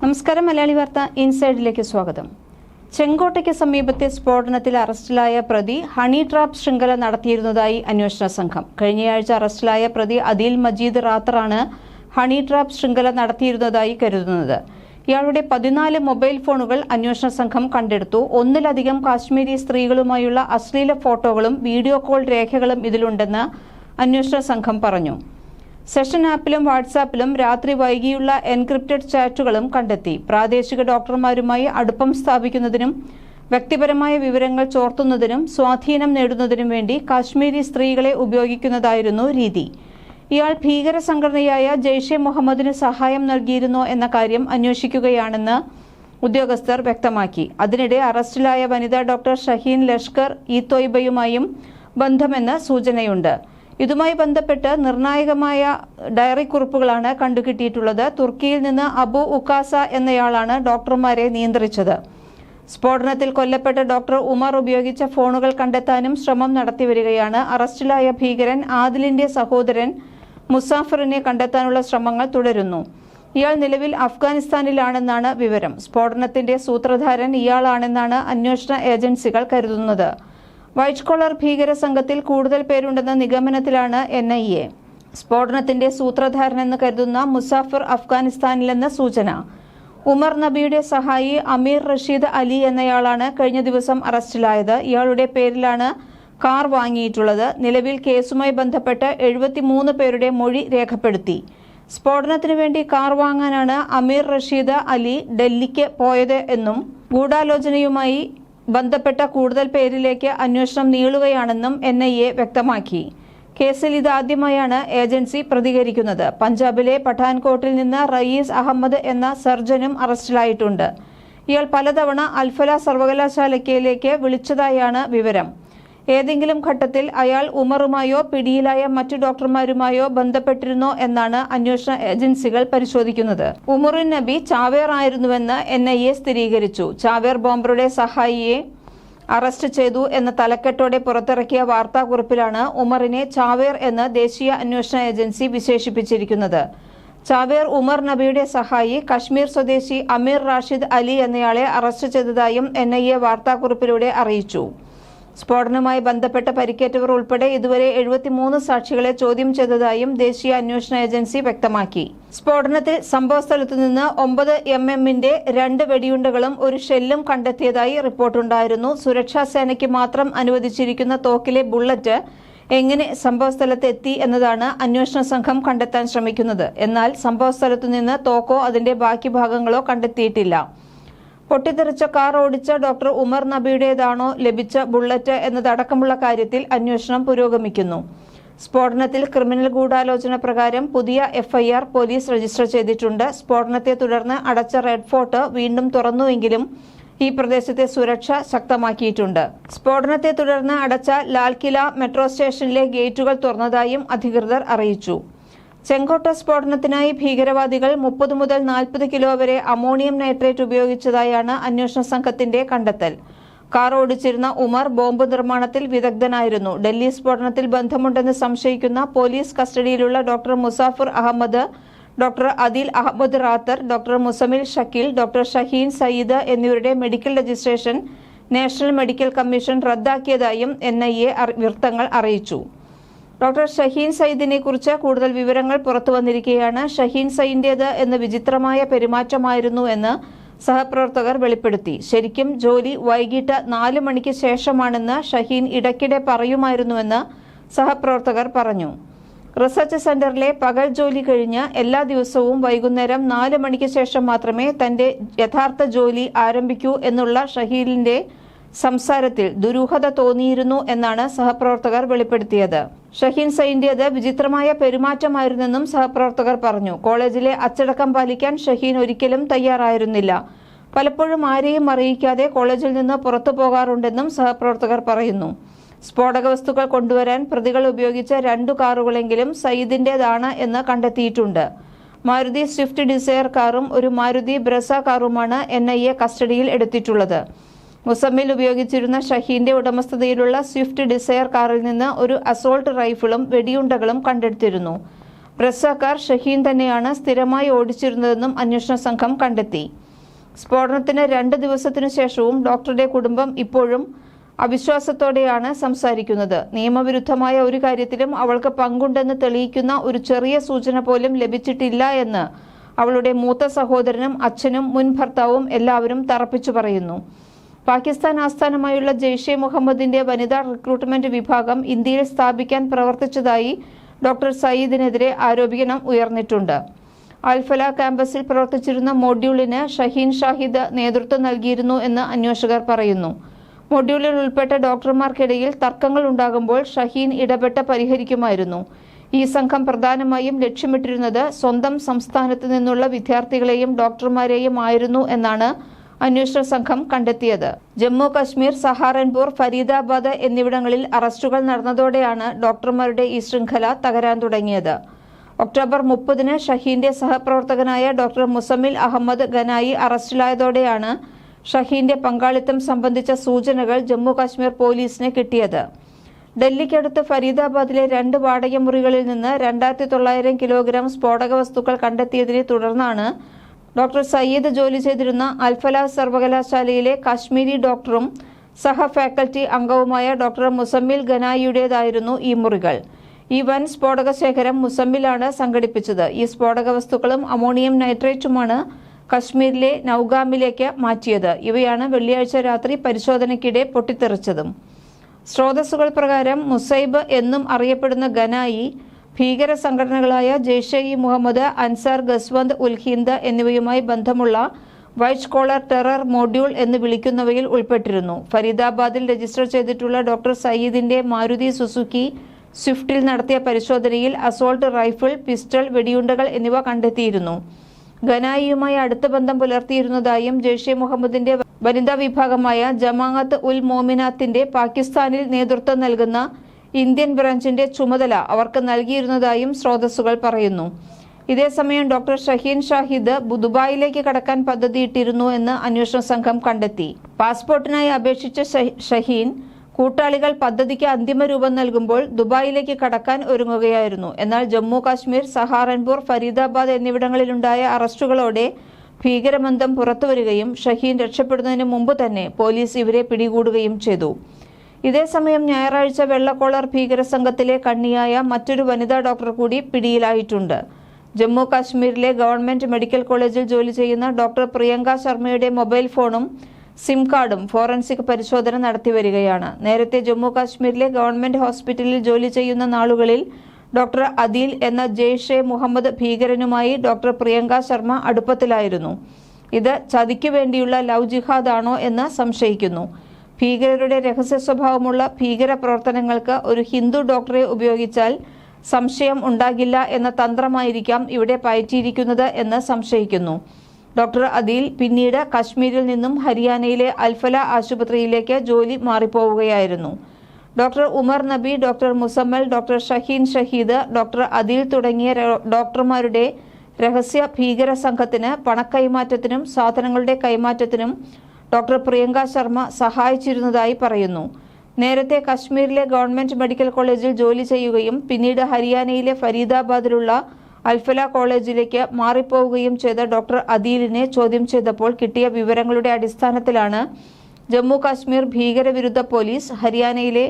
നമസ്കാരം. മലയാളി വാർത്ത ഇൻസൈഡിലേക്ക് സ്വാഗതം. ചെങ്കോട്ടയ്ക്ക് സമീപത്തെ സ്ഫോടനത്തിൽ അറസ്റ്റിലായ പ്രതി ഹണി ട്രാപ്പ് ശൃംഖല നടത്തിയിരുന്നതായി അന്വേഷണ സംഘം. കഴിഞ്ഞയാഴ്ച അറസ്റ്റിലായ പ്രതി അദീൽ മജീദ് റാത്തറാണ് ഹണി ട്രാപ്പ് ശൃംഖല നടത്തിയിരുന്നതായി കരുതുന്നത്. ഇയാളുടെ 14 മൊബൈൽ ഫോണുകൾ അന്വേഷണ സംഘം കണ്ടെടുത്തു. ഒന്നിലധികം കാശ്മീരി സ്ത്രീകളുമായുള്ള അശ്ലീല ഫോട്ടോകളും വീഡിയോ കോൾ രേഖകളും ഇതിലുണ്ടെന്ന് അന്വേഷണ സംഘം പറഞ്ഞു. സെഷൻ ആപ്പിലും വാട്സാപ്പിലും രാത്രി വൈകിയുള്ള എൻക്രിപ്റ്റഡ് ചാറ്റുകളും കണ്ടെത്തി. പ്രാദേശിക ഡോക്ടർമാരുമായി അടുപ്പം സ്ഥാപിക്കുന്നതിനും വ്യക്തിപരമായ വിവരങ്ങൾ ചോർത്തുന്നതിനും സ്വാധീനം നേടുന്നതിനും വേണ്ടി കാശ്മീരി സ്ത്രീകളെ ഉപയോഗിക്കുന്നതായിരുന്നു രീതി. ഇയാൾ ഭീകര സംഘടനയായ ജെയ്ഷെ മുഹമ്മദിന് സഹായം നൽകിയിരുന്നോ എന്ന കാര്യം അന്വേഷിക്കുകയാണെന്ന് ഉദ്യോഗസ്ഥർ വ്യക്തമാക്കി. അതിനിടെ അറസ്റ്റിലായ വനിതാ ഡോക്ടർ ഷഹീൻ ലഷ്കർ ഇ തൊയ്ബയുമായും ബന്ധമെന്ന് സൂചനയുണ്ട്. ഇതുമായി ബന്ധപ്പെട്ട് നിർണായകമായ ഡയറി കുറിപ്പുകളാണ് കണ്ടുകിട്ടിയിട്ടുള്ളത്. തുർക്കിയിൽ നിന്ന് അബു ഉക്കാസ എന്നയാളാണ് ഡോക്ടർമാരെ നിയന്ത്രിച്ചത്. സ്ഫോടനത്തിൽ കൊല്ലപ്പെട്ട ഡോക്ടർ ഉമർ ഉപയോഗിച്ച ഫോണുകൾ കണ്ടെത്താനും ശ്രമം നടത്തിവരികയാണ്. അറസ്റ്റിലായ ഭീകരൻ ആദിലിന്റെ സഹോദരൻ മുസാഫറിനെ കണ്ടെത്താനുള്ള ശ്രമങ്ങൾ തുടരുന്നു. ഇയാൾ നിലവിൽ അഫ്ഗാനിസ്ഥാനിലാണെന്നാണ് വിവരം. സ്ഫോടനത്തിന്റെ സൂത്രധാരൻ ഇയാളാണെന്നാണ് അന്വേഷണ ഏജൻസികൾ കരുതുന്നത്. വൈറ്റ് കോളർ ഭീകര സംഘത്തിൽ കൂടുതൽ പേരുണ്ടെന്ന നിഗമനത്തിലാണ് NIA. സ്ഫോടനത്തിന്റെ സൂത്രധാരനെന്ന് കരുതുന്ന മുസാഫിർ അഫ്ഗാനിസ്ഥാനിലെന്ന് സൂചന. ഉമർ നബിയുടെ സഹായി അമീർ റഷീദ് അലി എന്നയാളാണ് കഴിഞ്ഞ ദിവസം അറസ്റ്റിലായത്. ഇയാളുടെ പേരിലാണ് കാർ വാങ്ങിയിട്ടുള്ളത്. നിലവിൽ കേസുമായി ബന്ധപ്പെട്ട് 73 പേരുടെ മൊഴി രേഖപ്പെടുത്തി. സ്ഫോടനത്തിനു വേണ്ടി കാർ വാങ്ങാനാണ് അമീർ റഷീദ് അലി ഡൽഹിക്ക് പോയത് എന്നും ഗൂഢാലോചനയുമായി ബന്ധപ്പെട്ട കൂടുതൽ പേരിലേക്ക് അന്വേഷണം നീളുകയാണെന്നും NIA വ്യക്തമാക്കി. കേസിൽ ഇതാദ്യമായാണ് ഏജൻസി പ്രതികരിക്കുന്നത്. പഞ്ചാബിലെ പഠാൻകോട്ടിൽ നിന്ന് റയീസ് അഹമ്മദ് എന്ന സർജനും അറസ്റ്റിലായിട്ടുണ്ട്. ഇയാൾ പലതവണ അൽഫല സർവകലാശാലയ്ക്കിലേക്ക് വിളിച്ചതായാണ് വിവരം. ഏതെങ്കിലും ഘട്ടത്തിൽ അയാൾ ഉമറുമായോ പിടിയിലായ മറ്റു ഡോക്ടർമാരുമായോ ബന്ധപ്പെട്ടിരുന്നോ എന്നാണ് അന്വേഷണ ഏജൻസികൾ പരിശോധിക്കുന്നത്. ഉമറുൻ നബി ചാവേർ ആയിരുന്നുവെന്ന് NIA സ്ഥിരീകരിച്ചു. ചാവേർ ബോംബറുടെ സഹായിയെ അറസ്റ്റ് ചെയ്തു എന്ന തലക്കെട്ടോടെ പുറത്തിറക്കിയ വാർത്താക്കുറിപ്പിലാണ് ഉമറിനെ ചാവേർ എന്ന് ദേശീയ അന്വേഷണ ഏജൻസി വിശേഷിപ്പിച്ചിരിക്കുന്നത്. ചാവേർ ഉമർ നബിയുടെ സഹായി കശ്മീർ സ്വദേശി അമീർ റാഷിദ് അലി എന്നയാളെ അറസ്റ്റ് ചെയ്തതായും NIA വാർത്താക്കുറിപ്പിലൂടെ അറിയിച്ചു. സ്ഫോടനവുമായി ബന്ധപ്പെട്ട പരിക്കേറ്റവർ ഉൾപ്പെടെ ഇതുവരെ 73 സാക്ഷികളെ ചോദ്യം ചെയ്തതായും ദേശീയ അന്വേഷണ ഏജൻസി വ്യക്തമാക്കി. സ്ഫോടനത്തിൽ സംഭവസ്ഥലത്തു നിന്ന് 9 mm-ന്റെ 2 വെടിയുണ്ടകളും ഒരു ഷെല്ലും കണ്ടെത്തിയതായി റിപ്പോർട്ടുണ്ടായിരുന്നു. സുരക്ഷാ സേനയ്ക്ക് മാത്രം അനുവദിച്ചിരിക്കുന്ന തോക്കിലെ ബുള്ളറ്റ് എങ്ങനെ സംഭവസ്ഥലത്ത് എത്തി എന്നതാണ് അന്വേഷണ സംഘം കണ്ടെത്താൻ ശ്രമിക്കുന്നത്. എന്നാൽ സംഭവസ്ഥലത്തു നിന്ന് തോക്കോ അതിന്റെ ബാക്കി ഭാഗങ്ങളോ കണ്ടെത്തിയിട്ടില്ല. പൊട്ടിത്തെറിച്ച കാർ ഓടിച്ച ഡോക്ടർ ഉമർ നബിയുടേതാണോ ലഭിച്ച ബുള്ളറ്റ് എന്നതടക്കമുള്ള കാര്യത്തിൽ അന്വേഷണം പുരോഗമിക്കുന്നു. സ്ഫോടനത്തിൽ ക്രിമിനൽ ഗൂഢാലോചന പ്രകാരം പുതിയ FIR പോലീസ് രജിസ്റ്റർ ചെയ്തിട്ടുണ്ട്. സ്ഫോടനത്തെ തുടർന്ന് അടച്ച റെഡ് ഫോർട്ട് വീണ്ടും തുറന്നുവെങ്കിലും ഈ പ്രദേശത്തെ സുരക്ഷ ശക്തമാക്കിയിട്ടുണ്ട്. സ്ഫോടനത്തെ തുടർന്ന് അടച്ച ലാൽകില മെട്രോ സ്റ്റേഷനിലെ ഗേറ്റുകൾ തുറന്നതായും അധികൃതർ അറിയിച്ചു. ചെങ്കോട്ട സ്ഫോടനത്തിനായി ഭീകരവാദികൾ 30 മുതൽ 40 കിലോ വരെ അമോണിയം നൈട്രേറ്റ് ഉപയോഗിച്ചതായാണ് അന്വേഷണ സംഘത്തിന്റെ കണ്ടെത്തൽ. കാർ ഓടിച്ചിരുന്ന ഉമർ ബോംബ് നിർമ്മാണത്തിൽ വിദഗ്ധനായിരുന്നു. ഡൽഹി സ്ഫോടനത്തിൽ ബന്ധമുണ്ടെന്ന് സംശയിക്കുന്ന പോലീസ് കസ്റ്റഡിയിലുള്ള doctor Muzaffar Ahmad, doctor Adeel Ahmad Rather, doctor Muzammil Shakeel, doctor Shaheen Sayyid എന്നിവരുടെ medical registration national medical commission റദ്ദാക്കിയതായും NIA വൃത്തങ്ങൾ അറിയിച്ചു. ഡോക്ടർ ഷഹീൻ സയ്യിദിനെ കുറിച്ച് കൂടുതൽ വിവരങ്ങൾ പുറത്തു വന്നിരിക്കുകയാണ്. ഷഹീൻ സയ്യിന്റേത് എന്ന് വിചിത്രമായ പെരുമാറ്റമായിരുന്നു എന്ന് സഹപ്രവർത്തകർ വെളിപ്പെടുത്തി. ശരിക്കും ജോലി വൈകിട്ട് 4 മണിക്ക് ശേഷമാണെന്ന് ഷഹീൻ ഇടയ്ക്കിടെ പറയുമായിരുന്നുവെന്ന് സഹപ്രവർത്തകർ പറഞ്ഞു. റിസർച്ച് സെന്ററിലെ പകൽ ജോലി കഴിഞ്ഞ് എല്ലാ ദിവസവും വൈകുന്നേരം 4 മണിക്ക് ശേഷം മാത്രമേ തന്റെ യഥാർത്ഥ ജോലി ആരംഭിക്കൂ എന്നുള്ള ഷഹീലിന്റെ സംസാരത്തിൽ ദുരൂഹത തോന്നിയിരുന്നു എന്നാണ് സഹപ്രവർത്തകർ വെളിപ്പെടുത്തിയത്. ഷഹീൻ സയ്യിന്റേത് വിചിത്രമായ പെരുമാറ്റമായിരുന്നെന്നും സഹപ്രവർത്തകർ പറഞ്ഞു. കോളേജിലെ അച്ചടക്കം പാലിക്കാൻ ഷഹീൻ ഒരിക്കലും തയ്യാറായിരുന്നില്ല. പലപ്പോഴും ആരെയും അറിയിക്കാതെ കോളേജിൽ നിന്ന് പുറത്തു പോകാറുണ്ടെന്നും സഹപ്രവർത്തകർ പറയുന്നു. സ്ഫോടക വസ്തുക്കൾ കൊണ്ടുവരാൻ പ്രതികൾ ഉപയോഗിച്ച 2 കാറുകളെങ്കിലും സയ്യിദിന്റേതാണ് എന്ന് കണ്ടെത്തിയിട്ടുണ്ട്. മാരുതി സ്വിഫ്റ്റ് ഡിസയർ കാറും ഒരു മാരുതി ബ്രസ കാറുമാണ് NIA കസ്റ്റഡിയിൽ എടുത്തിട്ടുള്ളത്. മുസമ്മിൽ ഉപയോഗിച്ചിരുന്ന ഷഹീന്റെ ഉടമസ്ഥതയിലുള്ള സ്വിഫ്റ്റ് ഡിസയർ കാറിൽ നിന്ന് ഒരു അസോൾട്ട് റൈഫിളും വെടിയുണ്ടകളും കണ്ടെടുത്തിരുന്നു. ബ്രെസ്സ കാർ ഷഹീൻ തന്നെയാണ് സ്ഥിരമായി ഓടിച്ചിരുന്നതെന്നും അന്വേഷണ സംഘം കണ്ടെത്തി. സ്ഫോടനത്തിന് 2 ദിവസത്തിനു ശേഷവും ഡോക്ടറുടെ കുടുംബം ഇപ്പോഴും അവിശ്വാസത്തോടെയാണ് സംസാരിക്കുന്നത്. നിയമവിരുദ്ധമായ ഒരു കാര്യത്തിലും അവൾക്ക് പങ്കുണ്ടെന്ന് തെളിയിക്കുന്ന ഒരു ചെറിയ സൂചന പോലും ലഭിച്ചിട്ടില്ല എന്ന് അവളുടെ മൂത്ത സഹോദരനും അച്ഛനും മുൻ ഭർത്താവും എല്ലാവരും തറപ്പിച്ചു പറയുന്നു. പാകിസ്ഥാൻ ആസ്ഥാനമായുള്ള ജെയ്ഷെ മുഹമ്മദിന്റെ വനിതാ റിക്രൂട്ട്മെന്റ് വിഭാഗം ഇന്ത്യയിൽ സ്ഥാപിക്കാൻ പ്രവർത്തിച്ചതായി ഡോക്ടർ സയ്യിദിനെതിരെ ആരോപണം ഉയർന്നിട്ടുണ്ട്. അൽഫല ക്യാമ്പസിൽ പ്രവർത്തിച്ചിരുന്ന മൊഡ്യൂളിന് ഷഹീൻ ഷാഹിദ് നേതൃത്വം നൽകിയിരുന്നു എന്ന് അന്വേഷകർ പറയുന്നു. മൊഡ്യൂളിൽ ഉൾപ്പെട്ട ഡോക്ടർമാർക്കിടയിൽ തർക്കങ്ങൾ ഉണ്ടാകുമ്പോൾ ഷഹീൻ ഇടപെട്ട് പരിഹരിക്കുമായിരുന്നു. ഈ സംഘം പ്രധാനമായും ലക്ഷ്യമിട്ടിരുന്നത് സ്വന്തം സംസ്ഥാനത്ത് നിന്നുള്ള വിദ്യാർത്ഥികളെയും ഡോക്ടർമാരെയും ആയിരുന്നു എന്നാണ് അന്വേഷണ സംഘം കണ്ടെത്തിയത്. ജമ്മു കശ്മീർ, സഹാറൻപൂർ, ഫരീദാബാദ് എന്നിവിടങ്ങളിൽ അറസ്റ്റുകൾ നടന്നതോടെയാണ് ഡോക്ടർമാരുടെ ഈ ശൃംഖല തകരാൻ തുടങ്ങിയത്. ഒക്ടോബർ 30-ന് ഷഹീന്റെ സഹപ്രവർത്തകനായ ഡോക്ടർ മുസമ്മിൽ അഹമ്മദ് ഗനായി അറസ്റ്റിലായതോടെയാണ് ഷഹീന്റെ പങ്കാളിത്തം സംബന്ധിച്ച സൂചനകൾ ജമ്മു കാശ്മീർ പോലീസിന് കിട്ടിയത്. ഡൽഹിക്കടുത്ത് ഫരീദാബാദിലെ 2 വാടക മുറികളിൽ നിന്ന് 2900 കിലോഗ്രാം സ്ഫോടക വസ്തുക്കൾ കണ്ടെത്തിയതിനെ തുടർന്നാണ് ഡോക്ടർ സയ്യിദ് ജോലി ചെയ്തിരുന്ന അൽഫല സർവകലാശാലയിലെ കാശ്മീരി ഡോക്ടറും സഹ ഫാക്കൽറ്റി അംഗവുമായ ഡോക്ടർ മുസമ്മിൽ ഗനായിയുടേതായിരുന്നു ഈ മുറികൾ. ഈ വൻ സ്ഫോടക ശേഖരം മുസമ്മിലാണ് സംഘടിപ്പിച്ചത്. ഈ സ്ഫോടക വസ്തുക്കളും അമോണിയം നൈട്രേറ്റുമാണ് കശ്മീരിലെ നൌഗാമിലേക്ക് മാറ്റിയത്. ഇവയാണ് വെള്ളിയാഴ്ച രാത്രി പരിശോധനയ്ക്കിടെ പൊട്ടിത്തെറിച്ചതും. സ്രോതസ്സുകൾ പ്രകാരം മുസൈബ് എന്നും അറിയപ്പെടുന്ന ഗനായി ഭീകര സംഘടനകളായ ജെയ്ഷെ ഇ മുഹമ്മദ്, അൻസാർ ഗസ്വന്ത് ഉൽ ഹിന്ദ് എന്നിവയുമായി ബന്ധമുള്ള വൈറ്റ് കോളർ ടെറർ മൊഡ്യൂൾ എന്ന് വിളിക്കുന്നവയിൽ ഉൾപ്പെട്ടിരുന്നു. ഫരീദാബാദിൽ രജിസ്റ്റർ ചെയ്തിട്ടുള്ള ഡോക്ടർ സയ്യിദിന്റെ മാരുതി സുസുക്കി സ്വിഫ്റ്റിൽ നടത്തിയ പരിശോധനയിൽ അസോൾട്ട് റൈഫിൾ, പിസ്റ്റൾ, വെടിയുണ്ടകൾ എന്നിവ കണ്ടെത്തിയിരുന്നു. ഗനായിയുമായി അടുത്ത ബന്ധം പുലർത്തിയിരുന്നതായും ജെയ്ഷെ മുഹമ്മദിന്റെ വനിതാ വിഭാഗമായ ജമാഅത്ത് ഉൽ മോമിനാത്തിന്റെ പാകിസ്ഥാനിൽ നേതൃത്വം നൽകുന്ന ഇന്ത്യൻ ബ്രാഞ്ചിന്റെ ചുമതല അവർക്ക് നൽകിയിരുന്നതായും സ്രോതസ്സുകൾ പറയുന്നു. ഇതേസമയം ഡോക്ടർ ഷഹീൻ ഷാഹിദ് ദുബായിലേക്ക് കടക്കാൻ പദ്ധതിയിട്ടിരുന്നു എന്ന് അന്വേഷണ സംഘം കണ്ടെത്തി. പാസ്പോർട്ടിനായി അപേക്ഷിച്ച ഷഹീൻ കൂട്ടാളികൾ പദ്ധതിക്ക് അന്തിമ രൂപം നൽകുമ്പോൾ ദുബായിലേക്ക് കടക്കാൻ ഒരുങ്ങുകയായിരുന്നു. എന്നാൽ ജമ്മു കാശ്മീർ, സഹാറൻപൂർ, ഫരീദാബാദ് എന്നിവിടങ്ങളിലുണ്ടായ അറസ്റ്റുകളോടെ ഭീകരബന്ധം പുറത്തുവരികയും ഷഹീൻ രക്ഷപ്പെടുന്നതിന് മുമ്പ് തന്നെ പോലീസ് ഇവരെ പിടികൂടുകയും ചെയ്തു. ഇതേസമയം ഞായറാഴ്ച വെള്ളക്കോളർ ഭീകര സംഘത്തിലെ കണ്ണിയായ മറ്റൊരു വനിതാ ഡോക്ടർ കൂടി പിടിയിലായിട്ടുണ്ട്. ജമ്മു കാശ്മീരിലെ ഗവൺമെന്റ് മെഡിക്കൽ കോളേജിൽ ജോലി ചെയ്യുന്ന ഡോക്ടർ പ്രിയങ്ക ശർമ്മയുടെ മൊബൈൽ ഫോണും സിം കാർഡും ഫോറൻസിക് പരിശോധന നടത്തിവരികയാണ്. നേരത്തെ ജമ്മു കാശ്മീരിലെ ഗവൺമെന്റ് ഹോസ്പിറ്റലിൽ ജോലി ചെയ്യുന്ന നാളുകളിൽ ഡോക്ടർ അദീൽ എന്ന ജെയ്ഷെ മുഹമ്മദ് ഭീകരനുമായി ഡോക്ടർ പ്രിയങ്ക ശർമ്മ അടുപ്പത്തിലായിരുന്നു. ഇത് ചതിക്കു വേണ്ടിയുള്ള ലവ് ജിഹാദാണോ എന്ന് സംശയിക്കുന്നു. ഭീകരരുടെ രഹസ്യ സ്വഭാവമുള്ള ഭീകര പ്രവർത്തനങ്ങൾക്ക് ഒരു ഹിന്ദു ഡോക്ടറെ ഉപയോഗിച്ചാൽ സംശയം ഉണ്ടാകില്ല എന്ന തന്ത്രമായിരിക്കാം ഇവിടെ പയറ്റിയിരിക്കുന്നത് എന്ന് സംശയിക്കുന്നു. ഡോക്ടർ അദീൽ പിന്നീട് കശ്മീരിൽ നിന്നും ഹരിയാനയിലെ അൽഫല ആശുപത്രിയിലേക്ക് ജോലി മാറിപ്പോവുകയായിരുന്നു. Doctor Umar Nabi, doctor Muzammil, doctor Shaheen Shahid, doctor Adeel തുടങ്ങിയ ഡോക്ടർമാരുടെ രഹസ്യ ഭീകര സംഘത്തിന് പണക്കൈമാറ്റത്തിനും സാധനങ്ങളുടെ കൈമാറ്റത്തിനും ഡോക്ടർ പ്രിയങ്ക ശർമ്മ സഹായിച്ചിരുന്നതായി പറയുന്നു. നേരത്തെ കശ്മീരിലെ ഗവൺമെന്റ് മെഡിക്കൽ കോളേജിൽ ജോലി ചെയ്യുകയും പിന്നീട് ഹരിയാനയിലെ ഫരീദാബാദിലുള്ള അൽഫല കോളേജിലേക്ക് മാറിപ്പോവുകയും ചെയ്ത ഡോക്ടർ അദീലിനെ ചോദ്യം ചെയ്തപ്പോൾ കിട്ടിയ വിവരങ്ങളുടെ അടിസ്ഥാനത്തിലാണ് ജമ്മു കാശ്മീർ ഭീകരവിരുദ്ധ പോലീസ് ഹരിയാനയിലെ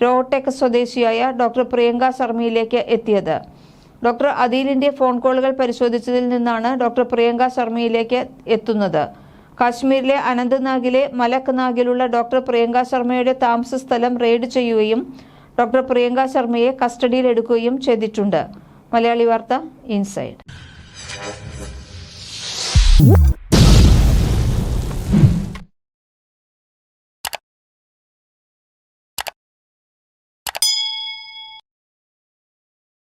റോഹ്ടെക് സ്വദേശിയായ ഡോക്ടർ പ്രിയങ്ക ശർമ്മയിലേക്ക് എത്തിയത്. ഡോക്ടർ അദീലിന്റെ ഫോൺ കോളുകൾ പരിശോധിച്ചതിൽ നിന്നാണ് ഡോക്ടർ പ്രിയങ്ക ശർമ്മയിലേക്ക് എത്തുന്നത്. കാശ്മീരിലെ അനന്ത്നാഗിലെ മലക് നാഗിലുള്ള ഡോക്ടർ പ്രിയങ്ക ശർമ്മയുടെ താമസ സ്ഥലം റെയ്ഡ് ചെയ്യുകയും ഡോക്ടർ പ്രിയങ്ക ശർമ്മയെ കസ്റ്റഡിയിലെടുക്കുകയും ചെയ്തിട്ടുണ്ട്. മലയാളി വാർത്ത ഇൻസൈഡ്.